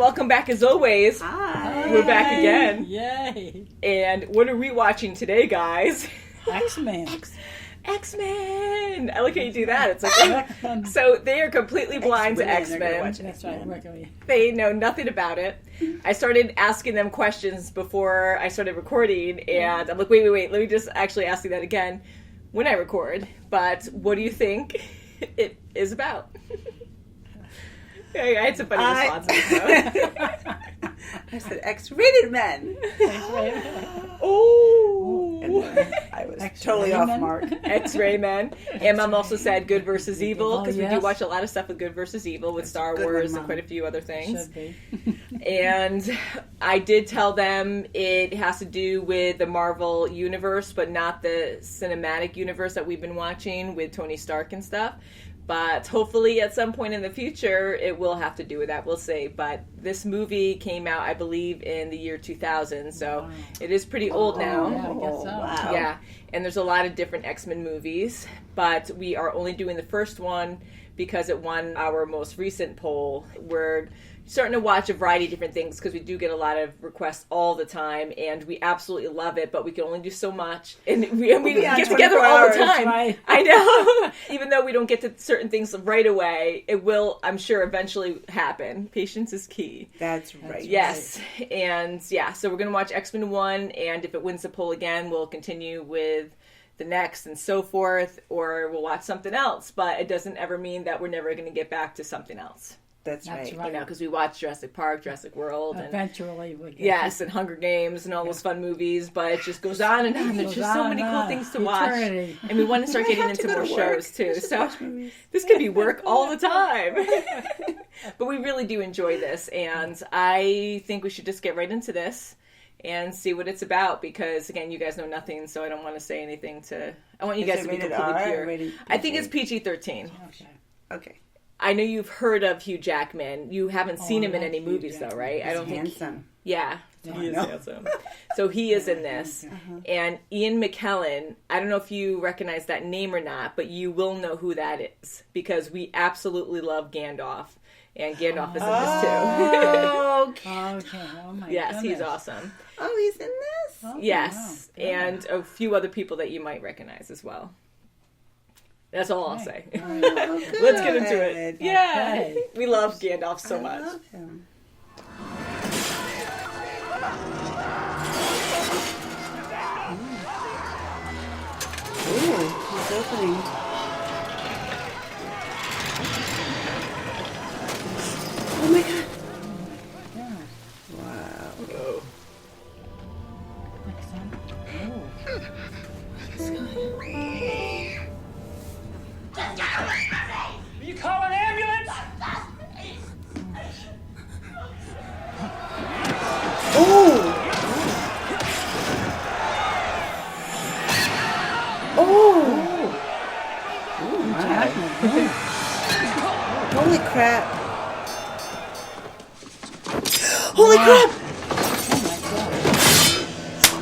welcome back as always. Hi. We're back again. Yay. And what are we watching today, guys? X-Men. X-Men! I like how you do that. It's like, so they are completely blind to X-Men. That's right. They know nothing about it. I started asking them questions before I started recording, and I'm like, wait, let me just actually ask you that again when I record. But what do you think it is about? I had some funny responses. I said X-rated men. Oh, I was totally off mark. X-ray men. And Mom also said Good versus Evil, because we do yes. watch a lot of stuff with Good versus Evil, with Star good Wars one, and quite a few other things. Should be. And I did tell them it has to do with the Marvel universe, but not the cinematic universe that we've been watching with Tony Stark and stuff. But hopefully at some point in the future, it will have to do with that. We'll see. But this movie came out, I believe, in the year 2000. So it is pretty old now. Yeah, I guess so. Wow. Yeah. And there's a lot of different X-Men movies. But we are only doing the first one because it won our most recent poll. We're starting to watch a variety of different things because we do get a lot of requests all the time, and we absolutely love it, but we can only do so much, and we get together all the time. Right. I know. Even though we don't get to certain things right away, it will, I'm sure, eventually happen. Patience is key. That's right. Yes. And yeah, so we're going to watch X-Men 1, and if it wins the poll again, we'll continue with the next and so forth, or we'll watch something else, but it doesn't ever mean that we're never going to get back to something else. That's right. You know, because we watch Jurassic Park, Jurassic World, and Eventually we get yes, and Hunger Games and all those fun movies, but it just goes on and on. There's just so many cool things to watch, Eternity. and we want to start getting into more shows too. So movies. this could be work all the time, but we really do enjoy this, and I think we should just get right into this and see what it's about, because again, you guys know nothing, so I don't want to say anything to. I want you guys to be completely pure. I think it's PG-13. Okay. I know you've heard of Hugh Jackman. You haven't seen him in any Hugh movies, Jackman. though, right? I don't think. Handsome. Yeah, he is handsome. So he is in this. And Ian McKellen, I don't know if you recognize that name or not, but you will know who that is, because we absolutely love Gandalf. And Gandalf is in this, too. Okay. Oh my Yes, goodness. he's awesome. Oh, he's in this? Oh, Yes, wow. and a few other people that you might recognize as well. That's all I'll say. All right. Oh, Let's get into it. good. Yeah, Okay. we love Gandalf so I much. love him. Ooh, he's opening. Oh my god. Yeah. Wow. Whoa. Next time. Oh. You call an ambulance? Oh! Oh! Oh my. Holy crap. Holy crap!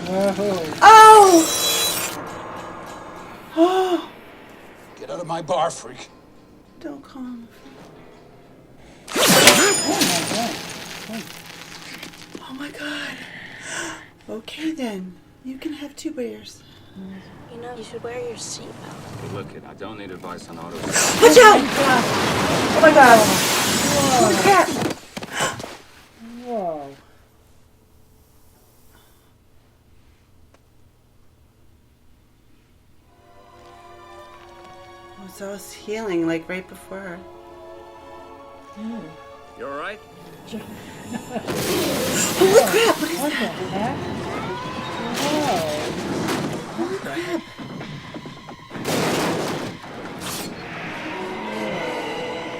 Whoa. Oh! Oh! Get out of my bar, freak. Don't call him. Oh my god. Okay then. You can have 2 beers. You know, you should wear your seatbelt. Hey, look, kid, I don't need advice on auto. Watch out! Oh my god. Holy crap. Whoa. Oh, so I was healing like right before her. You all right? Holy crap! What is What the that? heck? Whoa. Holy crap.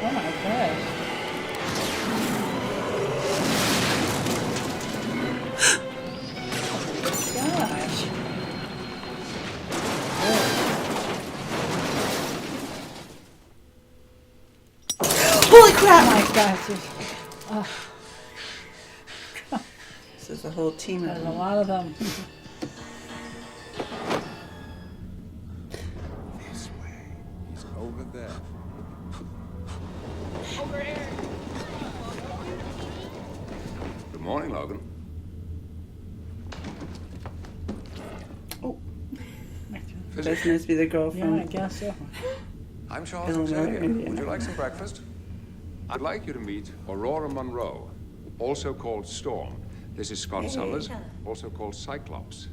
Oh my gosh. Gosh. Holy crap! Oh my gosh. This is a whole team of There's a them. lot of them. This way. He's over there. Morning, Logan. Oh. This must be the girl Yeah, from... I guess so. I'm Charles Illinois, Xavier. Indiana. Would you like some breakfast? I'd like you to meet Aurora Monroe, also called Storm. This is Scott Summers, also called Cyclops.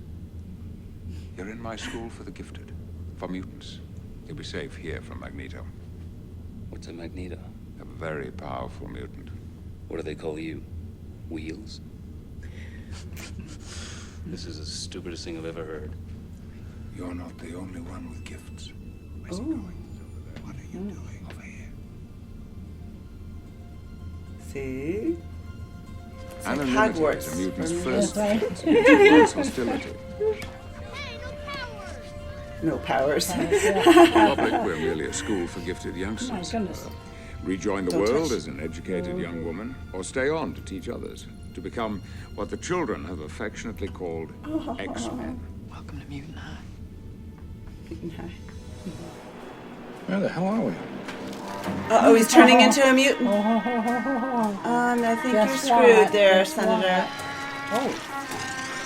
You're in my school for the gifted, for mutants. You'll be safe here from Magneto. What's a Magneto? A very powerful mutant. What do they call you? Wheels? This is the stupidest thing I've ever heard. You're not the only one with gifts. Where's he going? What are you doing over here? See? It's like Anonymity Hogwarts. is a mutant's for first mutants. defense against hostility. No powers. Public, we're merely a school for gifted My youngsters. goodness. Rejoin the Don't world touch. as an educated young woman, or stay on to teach others, to become what the children have affectionately called X-Men. Welcome to Mutant High. Where the hell are we? Uh-oh, he's turning into a mutant. I think you're Guess screwed what? there, Guess Senator. what?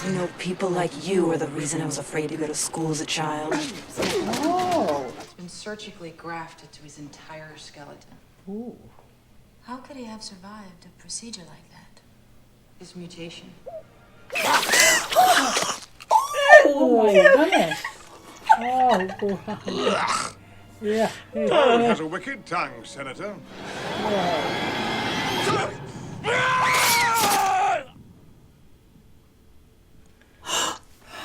Oh. You know, people like you are the reason I was afraid to go to school as a child. Oh. It's been surgically grafted to his entire skeleton. Ooh. How could he have survived a procedure like that? His mutation. Oh my goodness. Oh, wow. Yeah. Toad has a wicked tongue, Senator.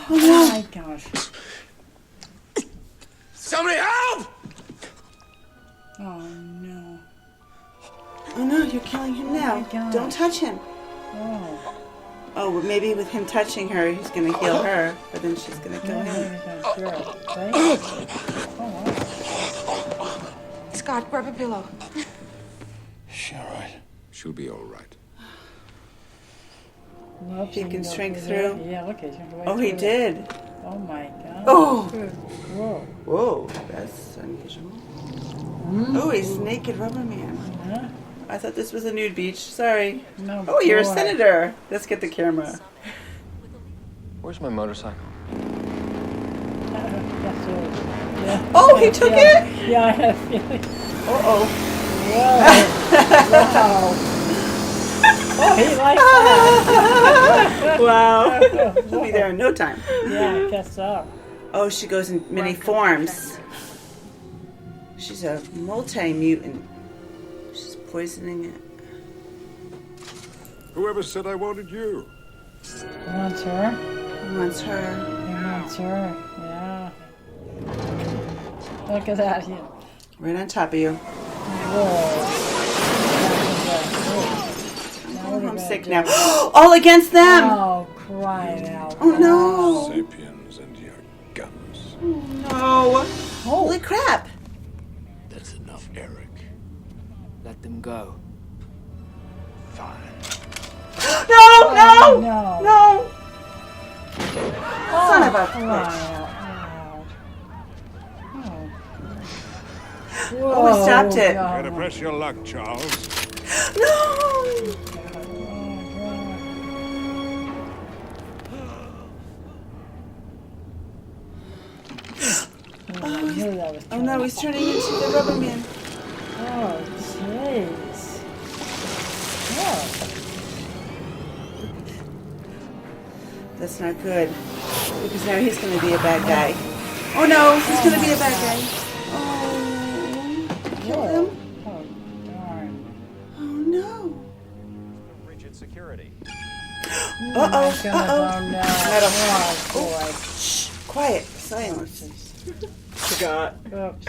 Oh my gosh. Somebody help! Oh no. Oh no, you're killing him now. God. Don't touch him. Oh. Oh, well, maybe with him touching her, he's gonna heal her, but then she's gonna kill him. Oh, Scott, grab a pillow. She all right? She'll be all right. wow. He can shrink through. Yeah, look at him. Oh, he did. Oh my god. Oh. Whoa. Whoa, that's unusual. Oh, he's naked rubber man. Huh? I thought this was a nude beach. Sorry. No, Oh, you're a boy. senator. Let's get the camera. Where's my motorcycle? Yeah. Oh, he took it? Yeah, I had a feeling. Uh-oh. Wow. Oh, he likes that. Wow. He'll be there in no time. Yeah, I guess so. Oh, she goes in many forms. She's a multi-mutant. She's poisoning it. Whoever said I wanted you? He wants her. He wants her. He wants her. Yeah. Look at that. Yeah. Right on top of you. Whoa. I'm homesick now. All against them! Oh, crying out. Oh no! Sapiens and your guns. No! Holy crap! That's enough, Eric. Let them go. Fine. No! No! No. No! Son of a Crying bitch. out loud. Oh, he stopped it. God. Better press your luck, Charles. No! Oh no, he's turning into the rubber man. Oh, jeez. Oh. That's not good. Because now he's going to be a bad guy. Oh no, he's going to be a bad guy. Oh, kill him. Oh, darn. Oh no. Rigid security. Uh-oh, Oh, uh-oh. no. Metal. Oh, boy. Shh, quiet, silence. Forgot. Oops.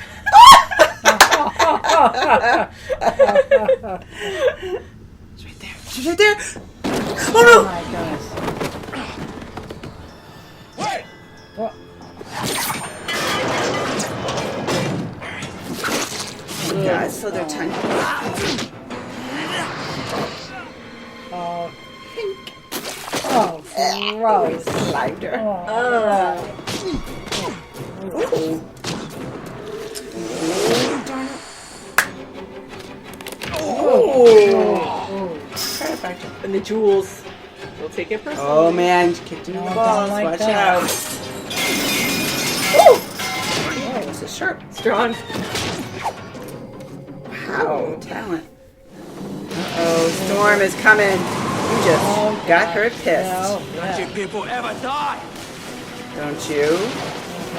It's right there. She's right there. Oh, Oh my goodness. Wait! What? no. God, so their tongue. Oh. Oh, gross. Slaved her. Oh. Oh. Oh, darn it. Oh. Oh. Chiropractor. And the jewels. We'll take it personally. Oh man, she kicked him in the balls. like Watch that. out. Oh! This is sharp. Strong. Wow, talent. Uh-oh, Storm is coming. You just got her pissed. Oh, yeah. people ever die. Don't you?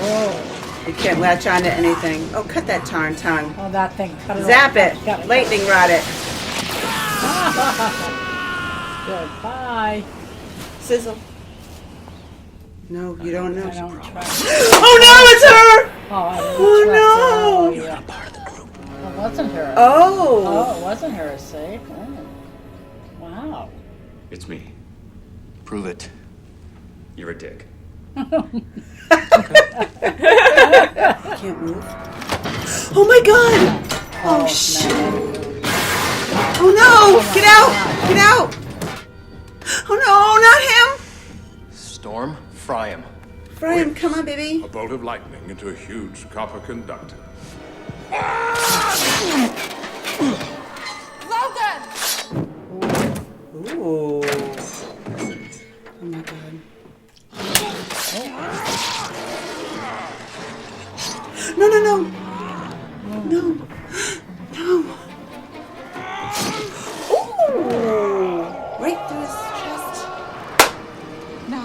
Oh, You can't latch on to anything. Oh, cut that darn tongue. oh, that thing. Cut it Zap off. it. Got Lightning rod it. Goodbye. Sizzle. No, you don't know. I don't trust. Oh no, it's her! Oh, I don't Oh, trust no. her. Oh, yeah. Part of the group. It wasn't her. Oh! Oh, it wasn't her, see? Oh. Wow. It's me. Prove it. You're a dick. Can't move. Oh my god! Oh shit! Oh no! Get out! Get out! Oh no, not him! Storm, fry him. Brian, come on, baby. A bolt of lightning into a huge copper conductor. Ooh. Oh my god. No, no, no. No. No. Ooh. Right through his chest. No.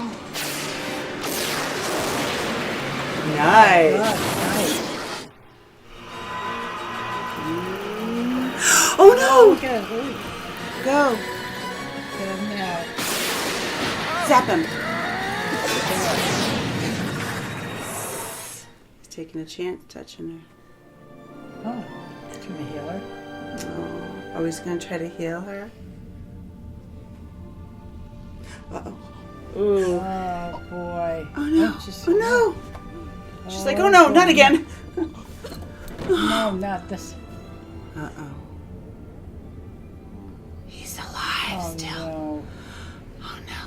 Nice. Nice. Oh no! Good. Ooh, Go. get him now. Zap him. He's taking a chance touching her. Oh, can we heal her? Oh, are we gonna try to heal her? Uh-oh. Ooh. Oh, boy. Oh no. She's- Oh no. She's like, oh no, not again. No, not this. Uh-oh. He's alive Oh, still. no. Oh no.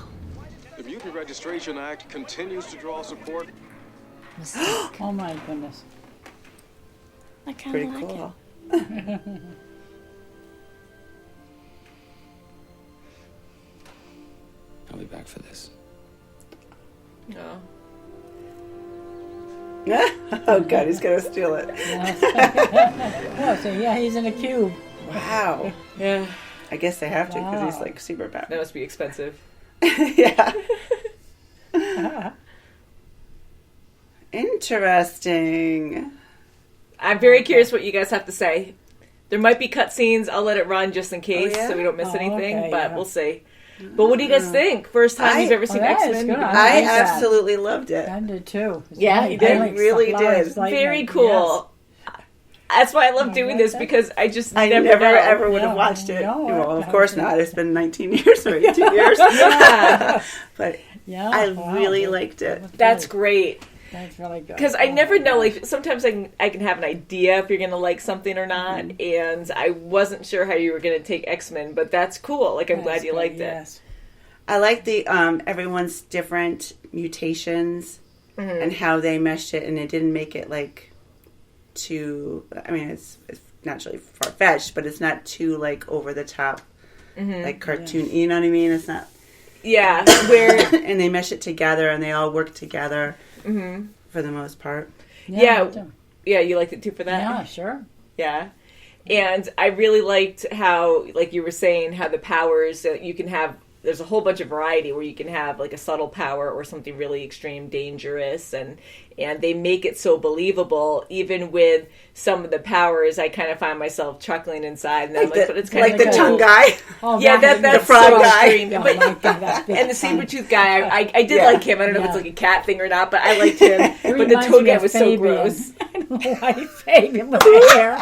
The Mutant Registration Act continues to draw support. Oh, my goodness. I kind Pretty of like cool. I'll be back for this. No. Oh god, he's gonna steal it. Oh, so yeah, he's in a cube. Wow. Yeah. I guess they have to because he's Wow. like super That bad. must be expensive. Yeah. Interesting. I'm very curious what you guys have to say. There might be cutscenes. I'll let it run just in case yeah? so we don't miss Oh, anything, okay, but yeah. we'll see. But what do you guys think? First time you've ever seen that is X-Men? good. I like that. absolutely loved it. I did too. It's Yeah, really- you did? I like Really a lot of did. excitement. Very cool. That's why I love doing like this that. because I just I never never know. ever would have Yeah, watched it. no, Well, of I- course not. It's been 19 years or 18 years. Yeah, But Yeah, I wow. really liked it. that's great. That's really good. Because I Oh, never my know. gosh. Like sometimes I can have an idea if you're gonna like something or not, and I wasn't sure how you were gonna take X-Men, but that's cool. Like I'm glad That's you good, liked it. yes. I like the everyone's different mutations and how they meshed it, and it didn't make it like too. I mean, it's naturally far fetched, but it's not too like over the top, like cartoon. You know what I mean? It's not. Yeah, where And they mesh it together, and they all work together for the most part. Yeah. me too. yeah, you liked it too for that. Yeah, sure. Yeah. And I really liked how, like you were saying, how the powers that you can have, there's a whole bunch of variety where you can have like a subtle power or something really extreme dangerous, and they make it so believable. Even with some of the powers, I kind of find myself chuckling inside, and I'm like, but it's kind like of the cool. tongue guy. Oh, Yeah, that's the frog so guy. extreme. Yeah, But- my God, that's big and the fun. saber-tooth guy, I did Yeah. like him. I don't know if it's Yeah. like a cat thing or not, but I liked him. It But the reminds toad me guy of was so Fabian. gross. I don't know why Fabian with the hair.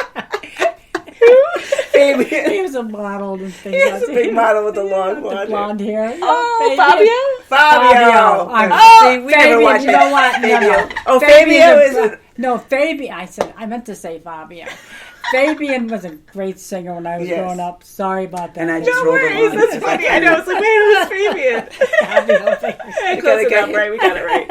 Baby. He was a model and things. He's a big model with the long with the blonde blonde hair. hair. Oh, Fabian. Fabio. I'm- See, we never Fabian, watched you it. know what? No, Fabio. no. Oh, Fabian Fabio is is. No, Fabian. I meant to say Fabio. Fabian was a great singer when I was Yes. growing up. Sorry about that. And I just No rolled worries, along. that's funny. I know. I was like, wait, who's Fabian? Fabio, Fabian. Close enough, right? We got it right.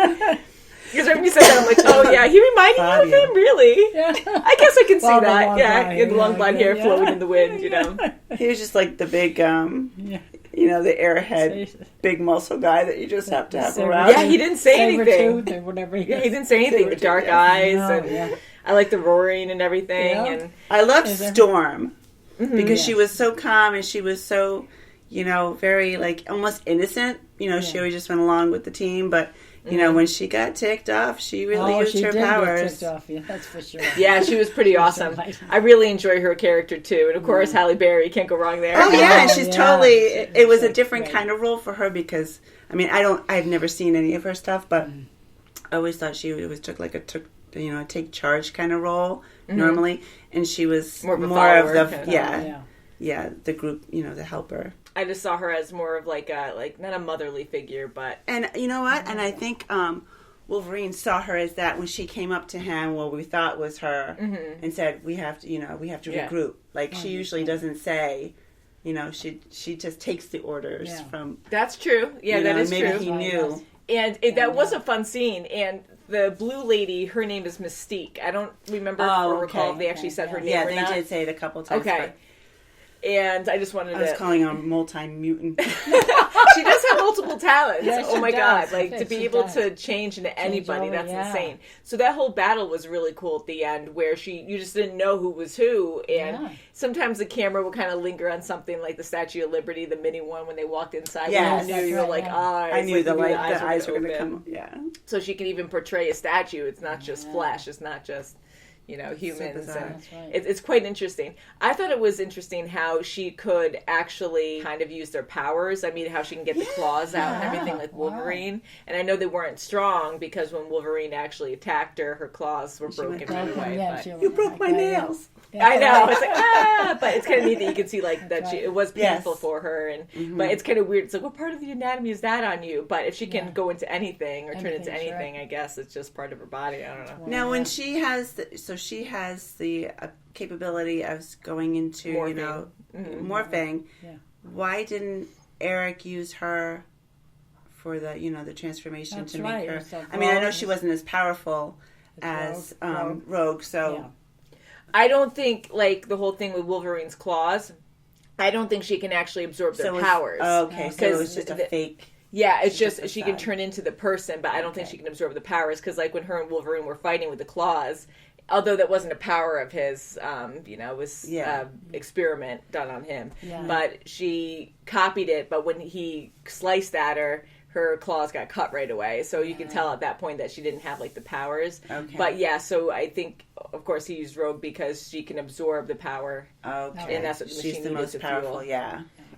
Because when you said that, I'm like, oh yeah, he reminded me Fabio. of him, really? Yeah. I guess I can see Well, the that. long Yeah, blonde he had the long hair, blonde hair yeah. flowing in the wind, you know. He was just like the big, Yeah. the airhead big muscle guy that you just have to have around. Yeah, he didn't say anything. Or whatever he didn't say anything. The dark eyes, and I like the roaring and everything. Yeah. And I loved Storm because she was so calm and she was so, very like almost innocent. She always just went along with the team, but. When she got ticked off, she really used her powers. Get ticked off, yeah, that's for sure. Yeah, she was pretty awesome. I really enjoy her character too, and of course, Halle Berry, can't go wrong there. Oh yeah, and she's totally. It was a different kind of role for her because I've never seen any of her stuff, but I always thought she always took like a take charge kind of role normally, and she was more of the the group, the helper. I just saw her as more of like not a motherly figure, but... And you know what? And I think Wolverine saw her as that when she came up to him, what we thought was her, and said, we have to regroup. Like, she usually doesn't say, she just takes the orders from... That's true. Yeah, that is maybe true. Maybe he knew. And that was a fun scene, and the blue lady, her name is Mystique. I don't remember or recall if they actually said her name or not. Yeah, they did say it a couple times. Okay. And I just wanted to... I was calling her a multi-mutant. She does have multiple talents. Yes, oh my does. God. Like, to be able to change into anybody, that's insane. So that whole battle was really cool at the end where you just didn't know who was who. And sometimes the camera would kind of linger on something like the Statue of Liberty, the mini one, when they walked inside. Yes, you knew you were like, eyes. I knew like, the eyes were going to come. Yeah. So she can even portray a statue. It's not just flesh. It's not just... humans. And it's quite interesting. I thought it was interesting how she could actually kind of use their powers. I mean, how she can get the claws out and everything like Wolverine. And I know they weren't strong because when Wolverine actually attacked her, her claws were broken right away. You broke my nails. I know. It's like, but it's kind of neat that you can see like that it was painful for her. And but it's kind of weird. It's like, what part of the anatomy is that on you? But if she can go into anything or turn into anything, I guess it's just part of her body. I don't know. Now, when she has she has the capability of going into morphing. Yeah. Why didn't Eric use her for the the transformation to make her? I mean, I know she wasn't as powerful as Rogue, so. Yeah. I don't think, like, the whole thing with Wolverine's claws, I don't think she can actually absorb their powers. Okay, so it was just a fake... Yeah, it's just she can turn into the person, but I don't think she can absorb the powers, because, like, when her and Wolverine were fighting with the claws, although that wasn't a power of his, it was experiment done on him, but she copied it, but when he sliced at her, her claws got cut right away. So you can tell at that point that she didn't have, like, the powers. Okay. But, yeah, so I think, of course, he used Rogue because she can absorb the power. Okay. And that's what the machine needed to fuel. She's the most powerful,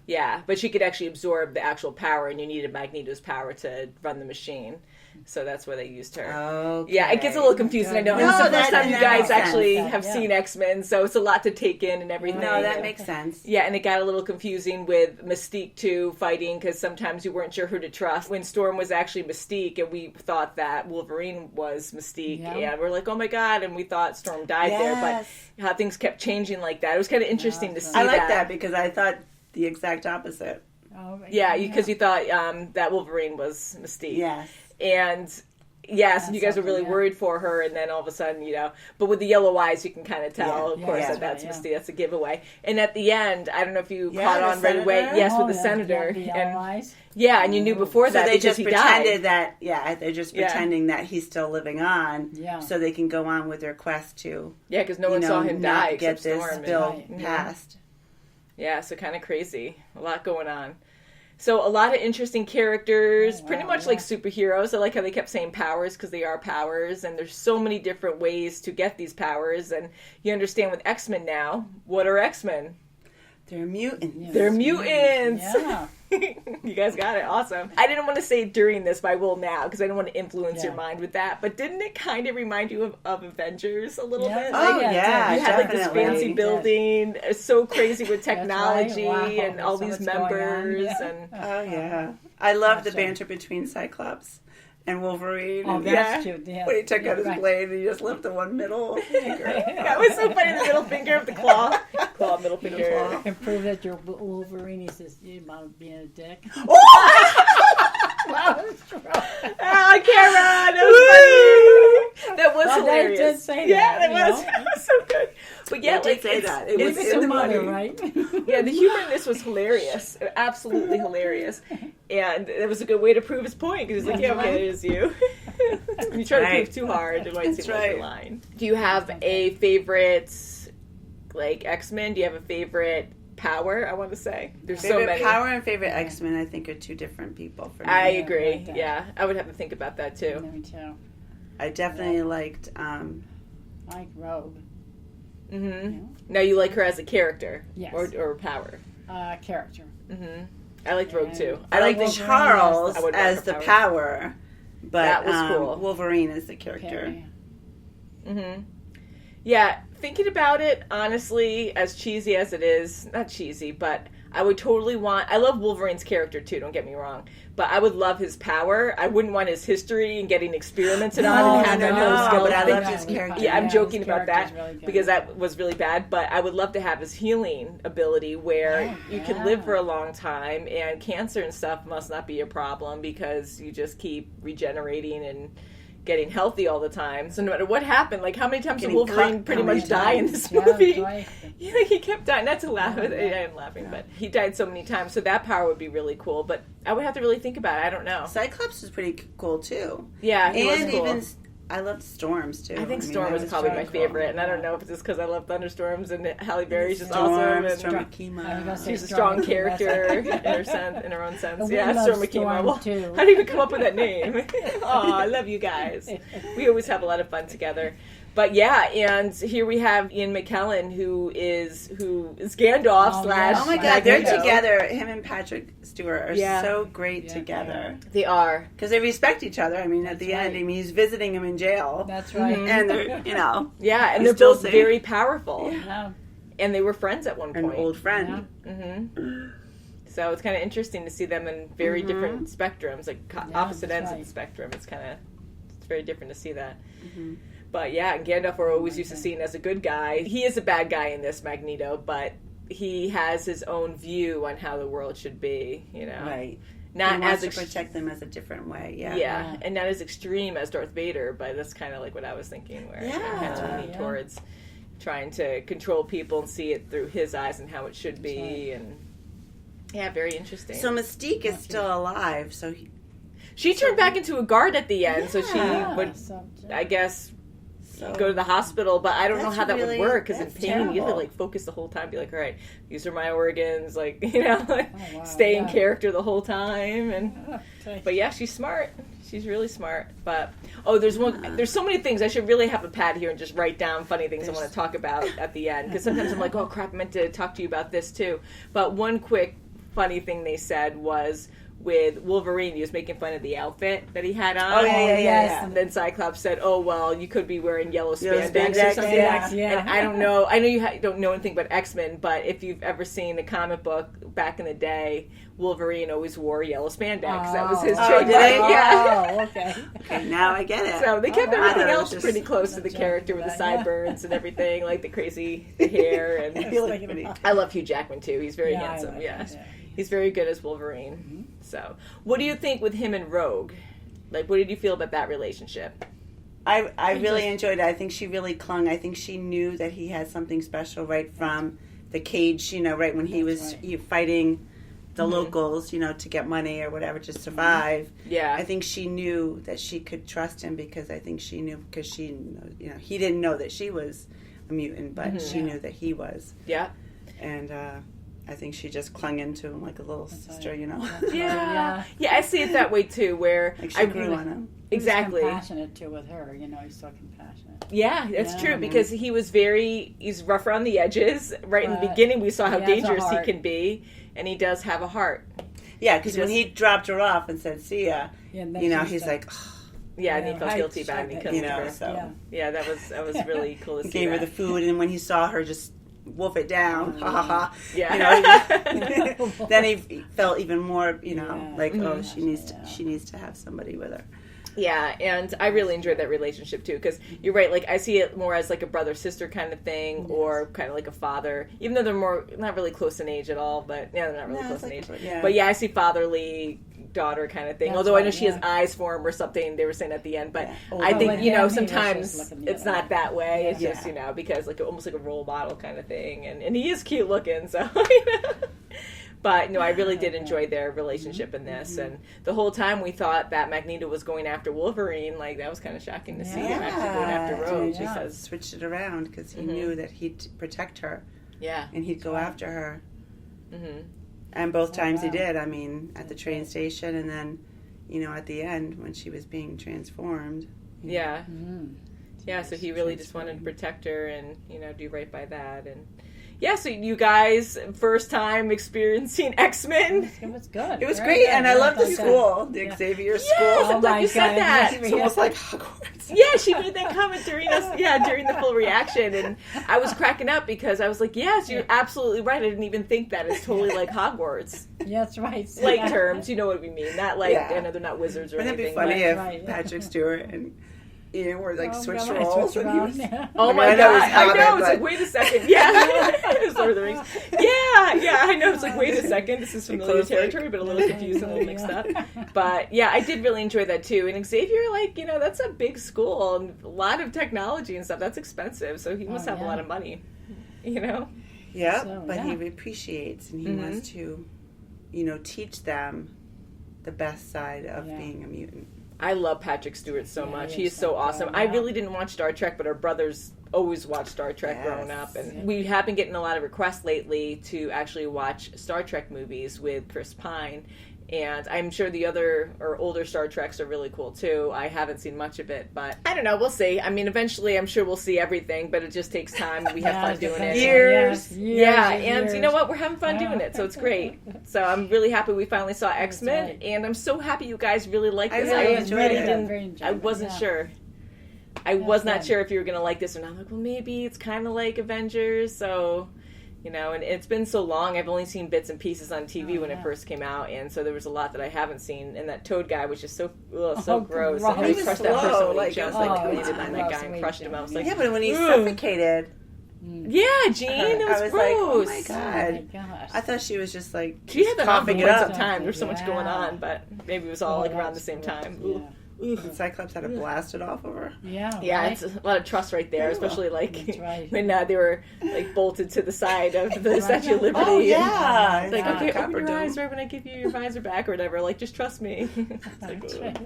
Yeah, but she could actually absorb the actual power, and you needed Magneto's power to run the machine. So that's where they used her. Okay. Yeah, it gets a little confusing, I know. No, it's the first time you guys actually have seen X-Men, so it's a lot to take in and everything. No, that makes sense. Yeah, and it got a little confusing with Mystique, too, fighting, because sometimes you weren't sure who to trust. When Storm was actually Mystique, and we thought that Wolverine was Mystique, and we're like, oh my God, and we thought Storm died there, but how things kept changing like that. It was kind of interesting to see that. I like that, because I thought the exact opposite. Oh, yeah, because you thought that Wolverine was Mystique. Yes. And yes, you guys were really worried for her, and then all of a sudden, but with the yellow eyes, you can kind of tell, of course, that's Mystique. That's a giveaway. And at the end, I don't know if you caught on right away. Yes, with the senator. The yellow eyes. Yeah, and you knew before that they because just pretended that. Yeah, they're just pretending that he's still living on, so they can go on with their quest to. Yeah, because no one saw him die. Get this bill passed. Yeah, so kind of crazy. A lot going on. So a lot of interesting characters, pretty much like superheroes. I like how they kept saying powers because they are powers, and there's so many different ways to get these powers. And you understand with X-Men now, what are X-Men? They're mutants. Yes. They're mutants. Yeah. You guys got it. Awesome. I didn't want to say during this, but I will now because I don't want to influence your mind with that. But didn't it kind of remind you of Avengers a little bit? Oh, yeah. You had like this fancy building. It's so crazy with technology and all these members. And oh, yeah. I love the banter between Cyclops and Wolverine. Oh, that's cute. Yeah. When he took out his blade and he just left the one middle finger. That was so funny, the middle finger of the claw. Claw, middle finger. Claw. And prove that you're Wolverine, he says, you're about being a dick. Karen! That was funny. That was hilarious. They did say that. Yeah, that was so good. But yeah, did say that. It was It's in a the mother, movie. right? Yeah, the humor in this was hilarious. Absolutely hilarious. And it was a good way to prove his point, because he's like, yeah, okay, it is you. You try to prove too hard, it might seem like a line. Do you have a favorite, like, X-Men? Do you have a favorite power, I want to say? There's so Favorite many. Power and favorite X-Men, I think, are two different people for me. I agree. Yeah. Yeah, I would have to think about that, too. Me too. I definitely liked... I like Rogue. Mm-hmm. Yeah. Now you like her as a character? Yes. Or power? Character. Mm-hmm. I liked Rogue, too. I liked Wolverine Charles I would as want the her power, but That was cool. Wolverine is the character. Mm-hmm. Yeah, thinking about it, honestly, as cheesy as it is, not cheesy, but I would totally want... I love Wolverine's character, too, don't get me wrong. But I would love his power. I wouldn't want his history and getting experimented on and having those skills. but I loved his character. Yeah, I'm joking about that really because that was really bad. But I would love to have his healing ability where you can live for a long time and cancer and stuff must not be a problem because you just keep regenerating and getting healthy all the time. So no matter what happened, like how many times did Wolverine pretty much die in this movie? Yeah, he kept dying. Not to laugh. I'm laughing, but he died so many times. So that power would be really cool. But I would have to really think about it. I don't know. Cyclops was pretty cool too. Yeah, he was and cool. even I loved Storms too. I think Storm was probably my favorite, and I don't know if it's just because I love thunderstorms and Halle Berry's just awesome. And Storm Akima. She's a strong character in her own sense. Yeah, Storm Akima. Well, too. how did you even come up with that name? Oh, I love you guys. We always have a lot of fun together. But yeah, and here we have Ian McKellen, who is Gandalf slash. Oh my God, they're Magneto. together. Him and Patrick Stewart are so great Yeah, together. They are, because they respect each other. I mean, at the end, I mean, he's visiting him in jail. That's right. And they're, you know, yeah, and he's they're still both saying- very powerful, Yeah. and they were friends at one point. An old friend. Mm-hmm. So it's kind of interesting to see them in very different spectrums, like opposite ends of the spectrum. It's very different to see that. But yeah, and Gandalf we're always used to seeing as a good guy. He is a bad guy in this, Magneto, but he has his own view on how the world should be, you know. Right. Not he as wants to protect them as a different way. Yeah, and not as extreme as Darth Vader, but that's kind of like what I was thinking, where kind of leaning towards trying to control people and see it through his eyes and how it should be, and very interesting. So Mystique is still alive, so she turned back into a guard at the end, so she would, I guess, go to the hospital, but I don't know how that would work, because in pain, you have to, like, focus the whole time, be like, all right, these are my organs, like, you know, stay in character the whole time, and, but yeah, she's smart. She's really smart, but, there's so many things. I should really have a pad here and just write down funny things I want to talk about at the end, because sometimes I'm like, oh crap, I meant to talk to you about this too. But one quick funny thing they said was, with Wolverine, he was making fun of the outfit that he had on. Oh, yeah. And then Cyclops said, oh, well, you could be wearing yellow spandex or something. Yeah. And I don't know. I know you don't know anything about X-Men, but if you've ever seen the comic book back in the day, Wolverine always wore yellow spandex. That was his trademark. Did Oh, okay. Okay, now I get it. So they kept everything else just pretty close to the character with the sideburns and everything, like the crazy hair. And I love Hugh Jackman, too. He's very handsome. He's very good as Wolverine. So, what do you think with him and Rogue? Like, what did you feel about that relationship? I really enjoyed it. I think she really clung. I think she knew that he had something special right from the cage, you know, right when he was fighting the locals, you know, to get money or whatever to survive. Yeah. I think she knew that she could trust him because I think she knew, because she, you know, he didn't know that she was a mutant, but she knew that he was. Yeah. And, I think she just clung into him like a little sister, you know. Yeah, I see it that way too. Where like she grew on him. Exactly. He's compassionate too with her. You know, he's so compassionate. Yeah, that's true because he's rougher on the edges. Right in the beginning, we saw how dangerous he can be, and he does have a heart. Yeah, because when he dropped her off and said "see ya," you know, he's like. Yeah, and he felt guilty about it. You know, so that was really cool to see. He gave her the food, and when he saw her just wolf it down, ha ha ha. Yeah. You know, then he felt even more, you know, like she needs to have somebody with her. Yeah, and I really enjoyed that relationship too, because you're right. Like I see it more as like a brother-sister kind of thing, or kind of like a father. Even though they're not really close in age at all, but they're not really close in age. Yeah. But yeah, I see fatherly daughter kind of thing. That's Although I know right, she has eyes for him or something, they were saying at the end. But Yeah. I think, with you know, him, he was sometimes just looking the it's other not way. that way. It's Yeah. just, you know, because like almost like a role model kind of thing. And he is cute looking, so, you know. But no, I really did enjoy their relationship in this, and the whole time we thought that Magneto was going after Wolverine. Like that was kind of shocking to see him actually going after Rogue He because switched it around because he knew that he'd protect her and he'd go after her. And both times he did. I mean, at the train station, and then, you know, at the end when she was being transformed. Yeah, so he really just wanted to protect her and, you know, do right by that. And yeah, so you guys, first time experiencing X-Men. It was good. It was Very great, good. and I love the Yeah. school, the Xavier school. Yes, I'm glad my you said God. that. It's almost like Hogwarts. Yeah, she made that comment during during the full reaction, and I was cracking up because I was like, yes, you're absolutely right. I didn't even think that. It's totally like Hogwarts. Yeah, that's right. Like terms, you know what we mean. Not like, I know they're not wizards or Wouldn't it anything. be funny but- if Right, yeah. Patrick Stewart and Ian were like switched God, roles? switch And he around, was, yeah. Oh I mean, my I know god! it's I know. Hobbit, It's like, but- wait a second. Yeah, Lord of the Rings. Yeah. I know. It's like, wait a second. This is familiar close, like- territory, but a little confused, and a little mixed up. But yeah, I did really enjoy that too. And Xavier, like, you know, that's a big school and a lot of technology and stuff. That's expensive, so he must have a lot of money. You know. Yeah, So, but yeah. he appreciates and he wants to, you know, teach them the best side of being a mutant. I love Patrick Stewart so much. He is so so awesome. good, I yeah. really didn't watch Star Trek, but our brothers always watched Star Trek growing up. And we have been getting a lot of requests lately to actually watch Star Trek movies with Chris Pine. And I'm sure the other or older Star Treks are really cool too. I haven't seen much of it, but I don't know. We'll see. I mean, eventually I'm sure we'll see everything, but it just takes time. We have fun doing it. Years. Yeah, and you know what? We're having fun doing it, so it's great. So I'm really happy we finally saw X-Men, and I'm so happy you guys really like this. I really enjoyed it. didn't. I wasn't sure. I was not sure if you were going to like this or not. I'm like, well, maybe it's kind of like Avengers, so... You know, and it's been so long. I've only seen bits and pieces on TV when it first came out, and so there was a lot that I haven't seen. And that Toad guy was just so gross. And He he was crushed that slow, person when like, he jumped, it was like, like, landed on that guy and sweet, crushed him. I was like, Yeah, but when he "Ugh." suffocated, Yeah, Gene, it was I was gross. like, oh my Oh my god. gosh. I thought she was just like She had that on for coughing it quite up. some time. There was so much Yeah. going on, but maybe it was all like around the same time. Ooh. And Cyclops had to blast it off of her. Yeah. Yeah, right? it's a lot of trust right there, especially like That's right. when they were like bolted to the side of the Statue of Liberty. Oh and, yeah. like, okay, Copper open your Dome. eyes right when I give you your visor back or whatever. Like, just trust me. It's like, That's ooh, right.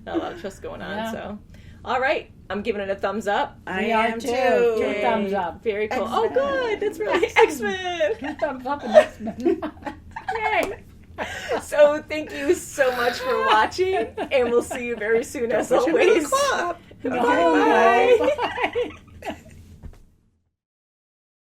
not a lot of trust going on. Yeah. So, all right, I'm giving it a thumbs up. I We are am too. too. 2 thumbs up. Very cool. X-Men. Oh, good. That's right. X-Men. 2 thumbs up and X-Men. Yay. So, thank you so much for watching, and we'll see you very soon as always. Club. Bye. Bye.